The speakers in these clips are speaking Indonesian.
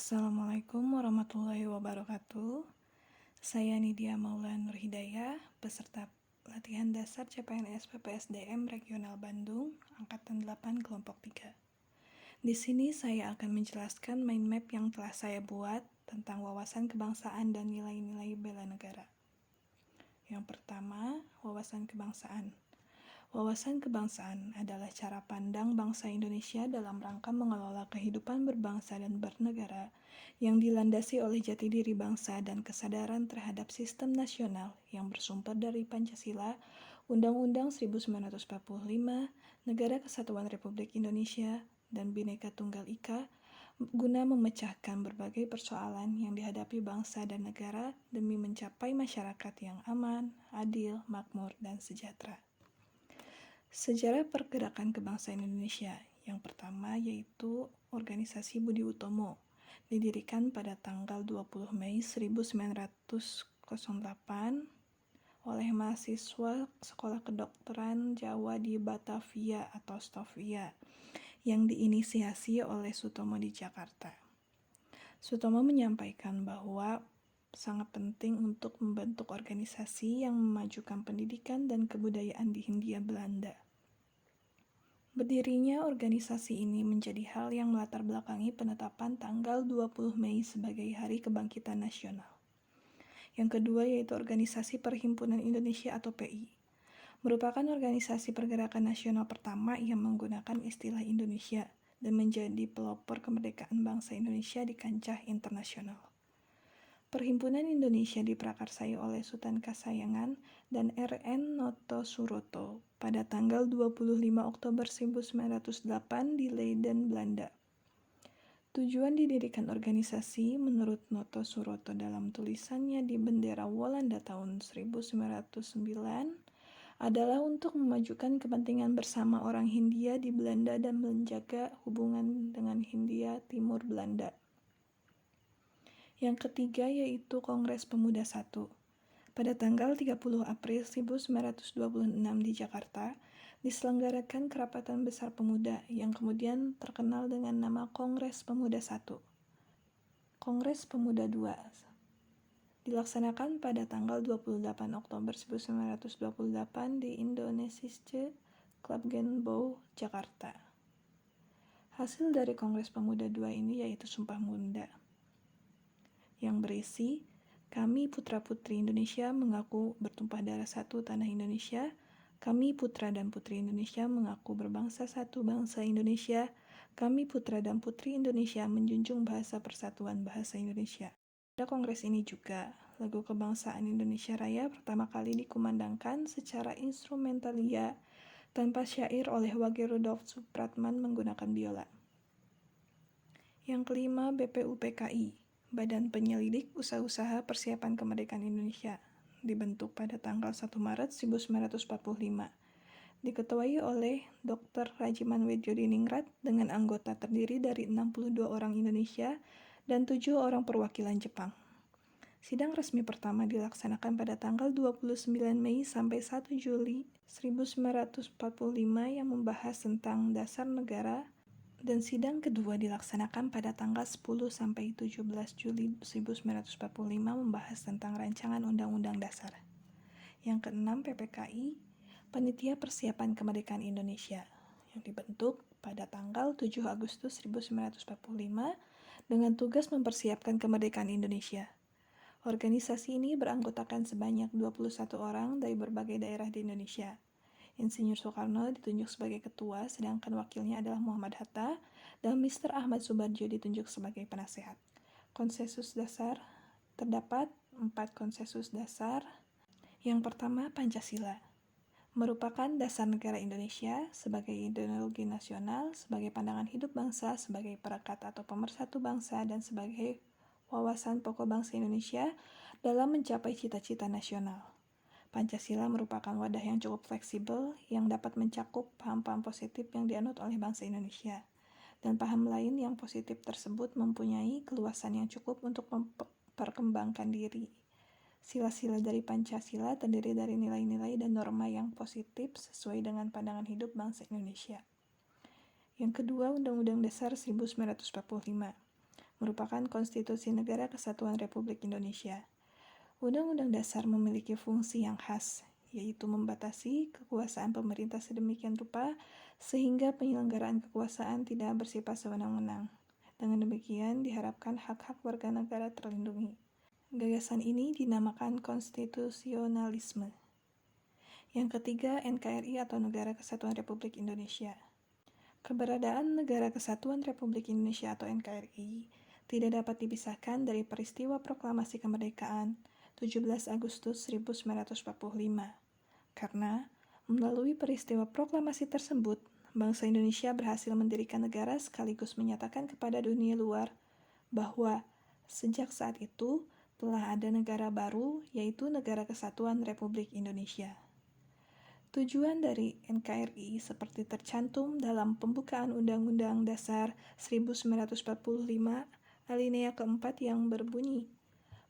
Assalamualaikum warahmatullahi wabarakatuh. Saya Nidia Maula Nur Hidayah, peserta latihan dasar CPNS PPSDM Regional Bandung, Angkatan 8 Kelompok 3. Di sini saya akan menjelaskan mind map yang telah saya buat tentang wawasan kebangsaan dan nilai-nilai bela negara. Yang pertama, wawasan kebangsaan. Wawasan kebangsaan adalah cara pandang bangsa Indonesia dalam rangka mengelola kehidupan berbangsa dan bernegara yang dilandasi oleh jati diri bangsa dan kesadaran terhadap sistem nasional yang bersumber dari Pancasila, Undang-Undang 1945, Negara Kesatuan Republik Indonesia, dan Bhinneka Tunggal Ika, guna memecahkan berbagai persoalan yang dihadapi bangsa dan negara demi mencapai masyarakat yang aman, adil, makmur, dan sejahtera. Sejarah pergerakan kebangsaan Indonesia. Yang pertama yaitu Organisasi Budi Utomo, didirikan pada tanggal 20 Mei 1908 oleh mahasiswa Sekolah Kedokteran Jawa di Batavia atau Stovia yang diinisiasi oleh Sutomo di Jakarta. Sutomo menyampaikan bahwa sangat penting untuk membentuk organisasi yang memajukan pendidikan dan kebudayaan di Hindia Belanda. Berdirinya organisasi ini menjadi hal yang melatar belakangi penetapan tanggal 20 Mei sebagai Hari Kebangkitan Nasional. Yang kedua yaitu Organisasi Perhimpunan Indonesia atau PI. Merupakan organisasi pergerakan nasional pertama yang menggunakan istilah Indonesia dan menjadi pelopor kemerdekaan bangsa Indonesia di kancah internasional. Perhimpunan Indonesia diprakarsai oleh Sultan Kasayangan dan R.N. Noto Suroto pada tanggal 25 Oktober 1908 di Leiden, Belanda. Tujuan didirikan organisasi menurut Noto Suroto dalam tulisannya di Bendera Walanda tahun 1909 adalah untuk memajukan kepentingan bersama orang Hindia di Belanda dan menjaga hubungan dengan Hindia Timur Belanda. Yang ketiga yaitu Kongres Pemuda I. Pada tanggal 30 April 1926 di Jakarta, diselenggarakan Kerapatan Besar Pemuda yang kemudian terkenal dengan nama Kongres Pemuda I. Kongres Pemuda II dilaksanakan pada tanggal 28 Oktober 1928 di Indonesische Clubgebouw, Jakarta. Hasil dari Kongres Pemuda II ini yaitu Sumpah Pemuda yang berisi, kami putra-putri Indonesia mengaku bertumpah darah satu tanah Indonesia, kami putra dan putri Indonesia mengaku berbangsa satu bangsa Indonesia, kami putra dan putri Indonesia menjunjung bahasa persatuan bahasa Indonesia. Pada kongres ini juga, lagu kebangsaan Indonesia Raya pertama kali dikumandangkan secara instrumentalia tanpa syair oleh Wage Rudolf Supratman menggunakan biola. Yang kelima, BPUPKI, Badan Penyelidik Usaha-Usaha Persiapan Kemerdekaan Indonesia, dibentuk pada tanggal 1 Maret 1945. Diketuai oleh Dr. Rajiman Wedjodiningrat dengan anggota terdiri dari 62 orang Indonesia dan 7 orang perwakilan Jepang. Sidang resmi pertama dilaksanakan pada tanggal 29 Mei sampai 1 Juli 1945 yang membahas tentang dasar negara, dan sidang kedua dilaksanakan pada tanggal 10 sampai 17 Juli 1945 membahas tentang rancangan Undang-Undang Dasar. Yang keenam, PPKI, Panitia Persiapan Kemerdekaan Indonesia, yang dibentuk pada tanggal 7 Agustus 1945 dengan tugas mempersiapkan kemerdekaan Indonesia. Organisasi ini beranggotakan sebanyak 21 orang dari berbagai daerah di Indonesia. Insinyur Soekarno ditunjuk sebagai ketua, sedangkan wakilnya adalah Muhammad Hatta, dan Mr. Ahmad Subardjo ditunjuk sebagai penasehat. Konsensus dasar, terdapat 4 konsensus dasar. Yang pertama, Pancasila, merupakan dasar negara Indonesia sebagai ideologi nasional, sebagai pandangan hidup bangsa, sebagai perekat atau pemersatu bangsa, dan sebagai wawasan pokok bangsa Indonesia dalam mencapai cita-cita nasional. Pancasila merupakan wadah yang cukup fleksibel yang dapat mencakup paham-paham positif yang dianut oleh bangsa Indonesia, dan paham lain yang positif tersebut mempunyai keluasan yang cukup untuk memperkembangkan diri. Sila-sila dari Pancasila terdiri dari nilai-nilai dan norma yang positif sesuai dengan pandangan hidup bangsa Indonesia. Yang kedua, Undang-Undang Dasar 1945 merupakan Konstitusi Negara Kesatuan Republik Indonesia. Undang-Undang Dasar memiliki fungsi yang khas, yaitu membatasi kekuasaan pemerintah sedemikian rupa sehingga penyelenggaraan kekuasaan tidak bersifat sewenang-wenang. Dengan demikian, diharapkan hak-hak warga negara terlindungi. Gagasan ini dinamakan konstitusionalisme. Yang ketiga, NKRI atau Negara Kesatuan Republik Indonesia. Keberadaan Negara Kesatuan Republik Indonesia atau NKRI tidak dapat dipisahkan dari peristiwa proklamasi kemerdekaan 17 Agustus 1945. Karena melalui peristiwa proklamasi tersebut, bangsa Indonesia berhasil mendirikan negara sekaligus menyatakan kepada dunia luar bahwa sejak saat itu telah ada negara baru, yaitu Negara Kesatuan Republik Indonesia. Tujuan dari NKRI seperti tercantum dalam pembukaan Undang-Undang Dasar 1945 alinea keempat yang berbunyi,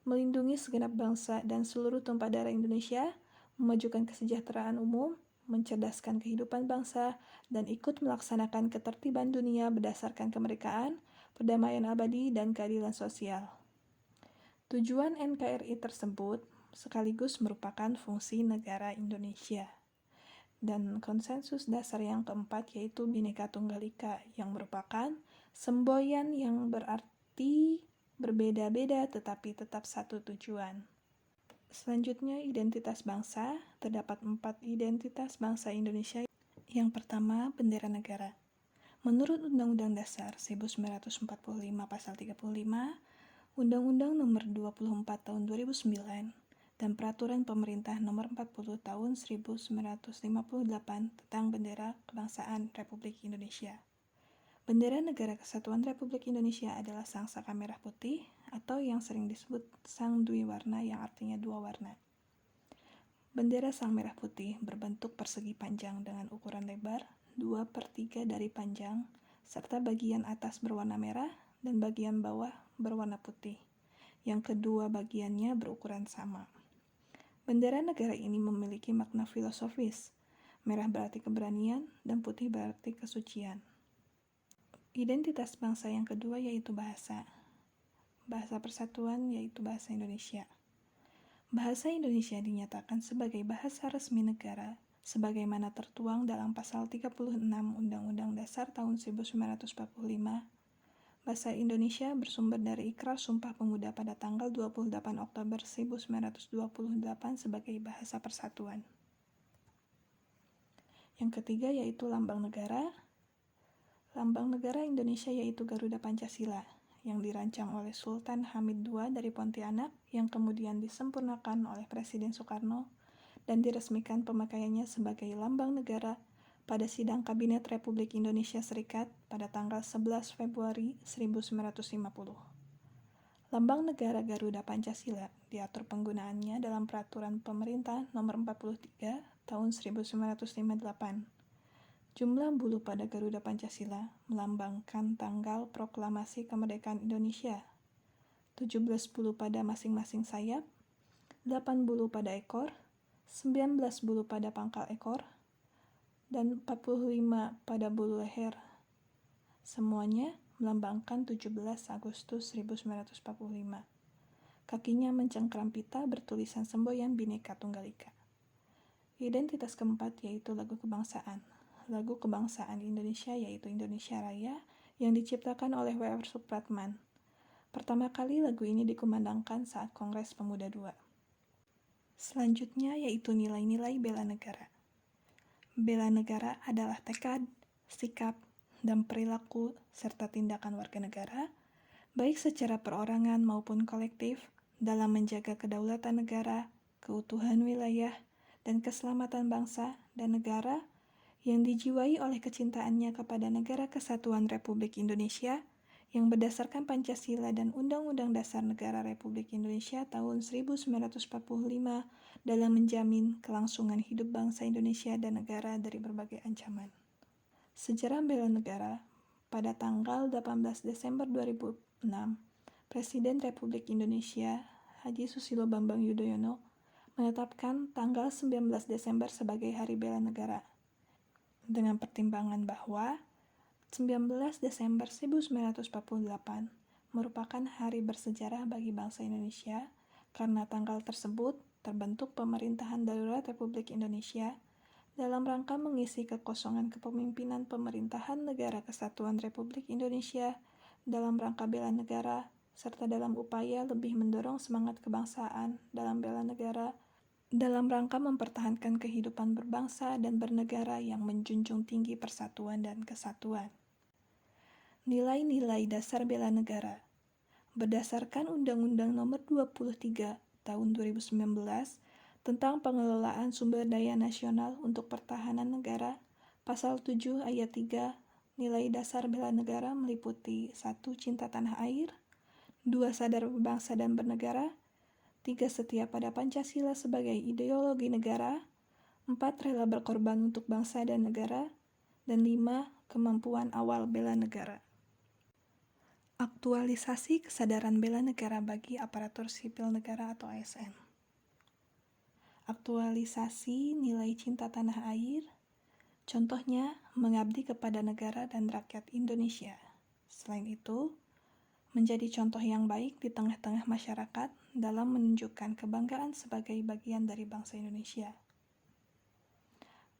melindungi segenap bangsa dan seluruh tumpah darah Indonesia, memajukan kesejahteraan umum, mencerdaskan kehidupan bangsa, dan ikut melaksanakan ketertiban dunia berdasarkan kemerdekaan, perdamaian abadi, dan keadilan sosial. Tujuan NKRI tersebut sekaligus merupakan fungsi negara Indonesia. Dan konsensus dasar yang keempat yaitu Bhinneka Tunggal Ika yang merupakan semboyan yang berarti berbeda-beda tetapi tetap satu tujuan. Selanjutnya, identitas bangsa. Terdapat 4 identitas bangsa Indonesia. Yang pertama, bendera negara. Menurut Undang-Undang Dasar 1945 Pasal 35, Undang-Undang Nomor 24 Tahun 2009, dan Peraturan Pemerintah Nomor 40 Tahun 1958 tentang Bendera Kebangsaan Republik Indonesia. Bendera Negara Kesatuan Republik Indonesia adalah sang saka merah putih atau yang sering disebut sang dwi warna yang artinya dua warna. Bendera sang merah putih berbentuk persegi panjang dengan ukuran lebar 2/3 dari panjang serta bagian atas berwarna merah dan bagian bawah berwarna putih, yang kedua bagiannya berukuran sama. Bendera negara ini memiliki makna filosofis. Merah berarti keberanian dan putih berarti kesucian. Identitas bangsa yang kedua yaitu bahasa. Bahasa persatuan yaitu bahasa Indonesia. Bahasa Indonesia dinyatakan sebagai bahasa resmi negara sebagaimana tertuang dalam pasal 36 Undang-Undang Dasar tahun 1945. Bahasa Indonesia bersumber dari Ikrar Sumpah Pemuda pada tanggal 28 Oktober 1928 sebagai bahasa persatuan. Yang ketiga yaitu lambang negara. Lambang negara Indonesia yaitu Garuda Pancasila yang dirancang oleh Sultan Hamid II dari Pontianak yang kemudian disempurnakan oleh Presiden Soekarno dan diresmikan pemakaiannya sebagai lambang negara pada sidang Kabinet Republik Indonesia Serikat pada tanggal 11 Februari 1950. Lambang negara Garuda Pancasila diatur penggunaannya dalam Peraturan Pemerintah Nomor 43 Tahun 1958. Jumlah bulu pada Garuda Pancasila melambangkan tanggal proklamasi kemerdekaan Indonesia. 17 bulu pada masing-masing sayap, 8 bulu pada ekor, 19 bulu pada pangkal ekor, dan 45 pada bulu leher. Semuanya melambangkan 17 Agustus 1945. Kakinya mencengkram pita bertulisan semboyan Bhinneka Tunggal Ika. Identitas keempat yaitu lagu kebangsaan. Lagu kebangsaan Indonesia yaitu Indonesia Raya yang diciptakan oleh W.R. Supratman. Pertama kali lagu ini dikumandangkan saat Kongres Pemuda II. Selanjutnya yaitu nilai-nilai bela negara. Bela negara adalah tekad, sikap, dan perilaku serta tindakan warga negara, baik secara perorangan maupun kolektif, dalam menjaga kedaulatan negara, keutuhan wilayah, dan keselamatan bangsa dan negara yang dijiwai oleh kecintaannya kepada Negara Kesatuan Republik Indonesia yang berdasarkan Pancasila dan Undang-Undang Dasar Negara Republik Indonesia tahun 1945 dalam menjamin kelangsungan hidup bangsa Indonesia dan negara dari berbagai ancaman. Sejarah bela negara. Pada tanggal 18 Desember 2006, Presiden Republik Indonesia Haji Susilo Bambang Yudhoyono menetapkan tanggal 19 Desember sebagai Hari Bela Negara dengan pertimbangan bahwa 19 Desember 1948 merupakan hari bersejarah bagi bangsa Indonesia karena tanggal tersebut terbentuk pemerintahan darurat Republik Indonesia dalam rangka mengisi kekosongan kepemimpinan pemerintahan Negara Kesatuan Republik Indonesia dalam rangka bela negara serta dalam upaya lebih mendorong semangat kebangsaan dalam bela negara dalam rangka mempertahankan kehidupan berbangsa dan bernegara yang menjunjung tinggi persatuan dan kesatuan. Nilai-nilai dasar bela negara. Berdasarkan Undang-Undang Nomor 23 Tahun 2019 tentang Pengelolaan Sumber Daya Nasional untuk Pertahanan Negara, Pasal 7 Ayat 3, nilai dasar bela negara meliputi 1. Cinta tanah air, 2. Sadar berbangsa dan bernegara, 3. Setia pada Pancasila sebagai ideologi negara, 4. Rela berkorban untuk bangsa dan negara, dan 5. Kemampuan awal bela negara. Aktualisasi kesadaran bela negara bagi aparatur sipil negara atau ASN. Aktualisasi nilai cinta tanah air, contohnya mengabdi kepada negara dan rakyat Indonesia. Selain itu, menjadi contoh yang baik di tengah-tengah masyarakat dalam menunjukkan kebanggaan sebagai bagian dari bangsa Indonesia.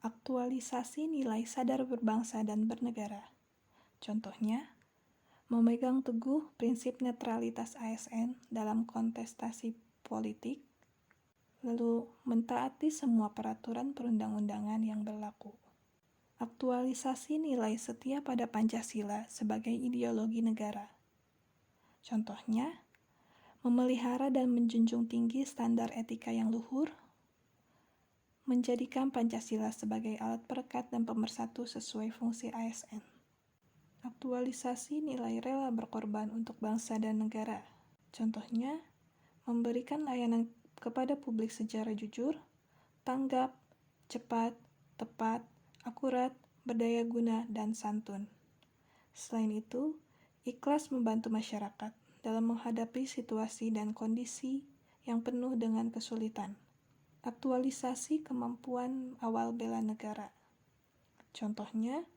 Aktualisasi nilai sadar berbangsa dan bernegara, contohnya memegang teguh prinsip netralitas ASN dalam kontestasi politik, lalu mentaati semua peraturan perundang-undangan yang berlaku. Aktualisasi nilai setia pada Pancasila sebagai ideologi negara. Contohnya, memelihara dan menjunjung tinggi standar etika yang luhur, menjadikan Pancasila sebagai alat perekat dan pemersatu sesuai fungsi ASN. Aktualisasi nilai rela berkorban untuk bangsa dan negara. Contohnya, memberikan layanan kepada publik secara jujur, tanggap, cepat, tepat, akurat, berdaya guna, dan santun. Selain itu, ikhlas membantu masyarakat dalam menghadapi situasi dan kondisi yang penuh dengan kesulitan. Aktualisasi kemampuan awal bela negara. Contohnya,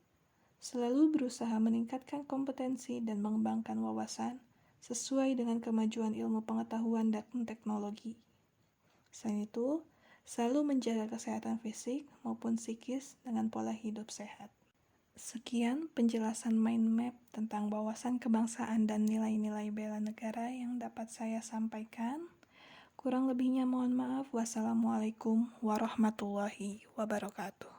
selalu berusaha meningkatkan kompetensi dan mengembangkan wawasan sesuai dengan kemajuan ilmu pengetahuan dan teknologi. Selain itu, selalu menjaga kesehatan fisik maupun psikis dengan pola hidup sehat. Sekian penjelasan mind map tentang wawasan kebangsaan dan nilai-nilai bela negara yang dapat saya sampaikan. Kurang lebihnya mohon maaf. Wassalamualaikum warahmatullahi wabarakatuh.